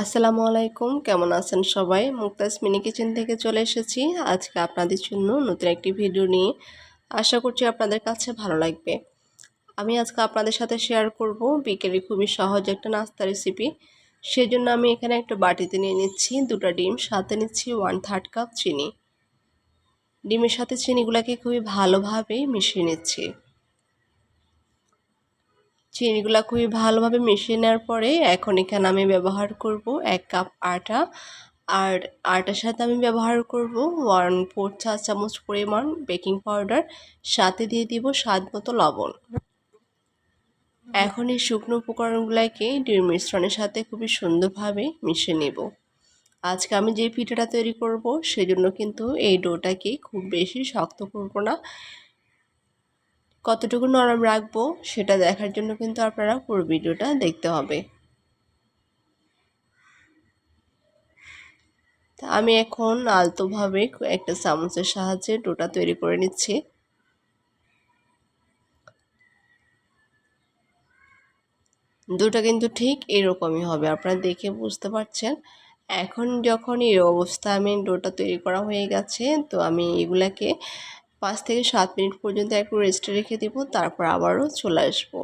আসসালামু আলাইকুম, কেমন আছেন সবাই? মুক্তাজ মিনি কিচেন থেকে চলে এসেছি আজকে আপনাদের জন্য নতুন একটি ভিডিও নিয়ে। আশা করছি আপনাদের কাছে ভালো লাগবে। আমি আজকে আপনাদের সাথে শেয়ার করব বিকেলে খুবই সহজ একটা নাস্তা রেসিপি। সেজন্য আমি এখানে একটা বাটিতে নিয়ে নিচ্ছি 2টা ডিম, সাথে নিচ্ছি 1/3 কাপ চিনি। ডিমের সাথে চিনিগুলোকে খুবই ভালোভাবে মিশিয়ে নিচ্ছি। চিনিগুলো খুবই ভালোভাবে মিশিয়ে নেওয়ার পরে এখন এখানে আমি ব্যবহার করব 1 কাপ আটা। আর আটার সাথে আমি ব্যবহার করব 1/4 চা চামচ পরিমাণ বেকিং পাউডার, সাথে দিয়ে দিব স্বাদ মতো লবণ। এখন এই শুকনো উপকরণগুলোকে ডিমের মিশ্রণের সাথে খুবই সুন্দরভাবে মিশিয়ে নেব। আজকে আমি যে পিঠাটা তৈরি করব সেজন্য কিন্তু এই ডোটাকে খুব বেশি শক্ত করব না, কতটুকু নরম রাখবো সেটা দেখার জন্য কিন্তু আপনারা পুরো ভিডিওটা দেখতে হবে। আমি এখন আলতোভাবে একটা চামচের সাহায্যে ডোটা তৈরি করে নিচ্ছি। ডোটা কিন্তু ঠিক এরকমই হবে, আপনারা দেখে বুঝতে পারছেন। এখন যখন এই অবস্থা আমি ডোটা তৈরি করা হয়ে গেছে, তো আমি এগুলাকে 5 থেকে 7 মিনিট পর্যন্ত একটু রেস্টে রেখে দিব, তারপর আবারও চলে আসবো।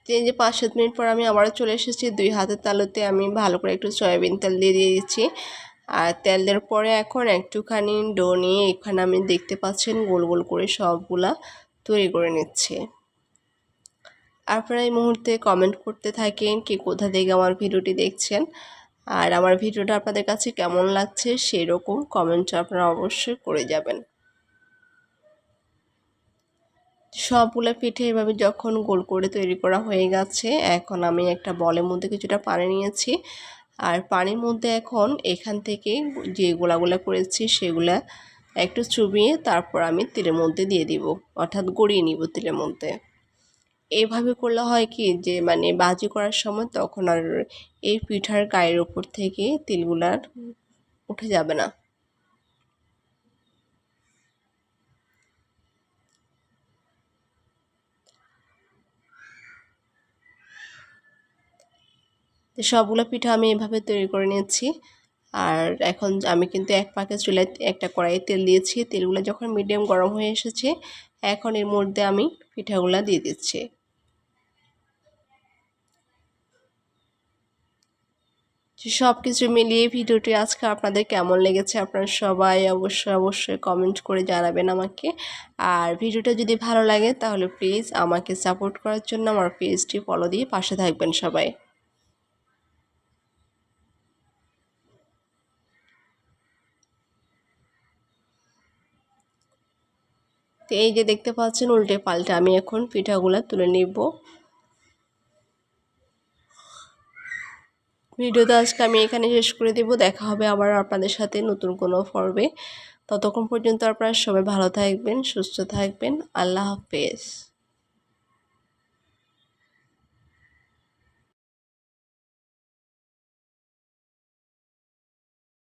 এই যে 5-7 মিনিট পর আমি আবারও চলে এসেছি। 2 হাতের তালুতে আমি ভালো করে একটু সয়াবিন তেল দিয়ে দিচ্ছি। আর তেল দেওয়ার পরে এখন একটুখানি ডো নিয়ে এখানে আমি দেখতে পাচ্ছেন গোল গোল করে সবগুলা তৈরি করে নিচ্ছি। আপনারা এই মুহূর্তে কমেন্ট করতে থাকেন কে কোথা থেকে আমার ভিডিওটি দেখছেন, আর আমার ভিডিওটা আপনাদের কাছে কেমন লাগছে সেই রকম কমেন্ট আপনারা অবশ্যই করে যাবেন। সবগুলো পিঠে এভাবে যখন গোল করে তৈরি করা হয়ে গেছে, এখন আমি একটা বলের মধ্যে কিছুটা পানি নিয়েছি। আর পানির মধ্যে এখন এখান থেকে যে গোলাগুলা করেছি সেগুলা একটু চুবিয়ে তারপর আমি তেলের মধ্যে দিয়ে দিব, অর্থাৎ গড়িয়ে নিব তেলের মধ্যে। এইভাবে করলে হয় কি যে ভাজি করার সময় তখন আর এই পিঠার গায়ের ওপর থেকে তেলগুলার উঠে যাবে না। তো সবগুলো পিঠা আমি এভাবে তৈরি করে নিয়েছি। আর এখন আমি কিন্তু এক পাকে চুলায় একটা কড়াইয়ে তেল দিয়েছি। তেলগুলো যখন মিডিয়াম গরম হয়ে এসেছে, এখন এর মধ্যে আমি পিঠাগুলো দিয়ে দিচ্ছি। সব কিছু মিলিয়ে ভিডিওটি আজকে আপনাদের কেমন লেগেছে আপনারা সবাই অবশ্যই কমেন্ট করে জানাবেন আমাকে। আর ভিডিওটা যদি ভালো লাগে তাহলে প্লিজ আমাকে সাপোর্ট করার জন্য আমার পেজটি ফলো দিয়ে পাশে থাকবেন সবাই। তো এই যে দেখতে পাচ্ছেন উল্টে পাল্টে আমি এখন পিঠাগুলো তুলে নিব। ভিডিওটা আজকে আমি এখানে শেষ করে দেব। দেখা হবে আবার আপনাদের সাথে নতুন কোনো পর্বে। ততক্ষণ পর্যন্ত আপনারা সবাই ভালো থাকবেন, সুস্থ থাকবেন। আল্লাহ হাফেজ।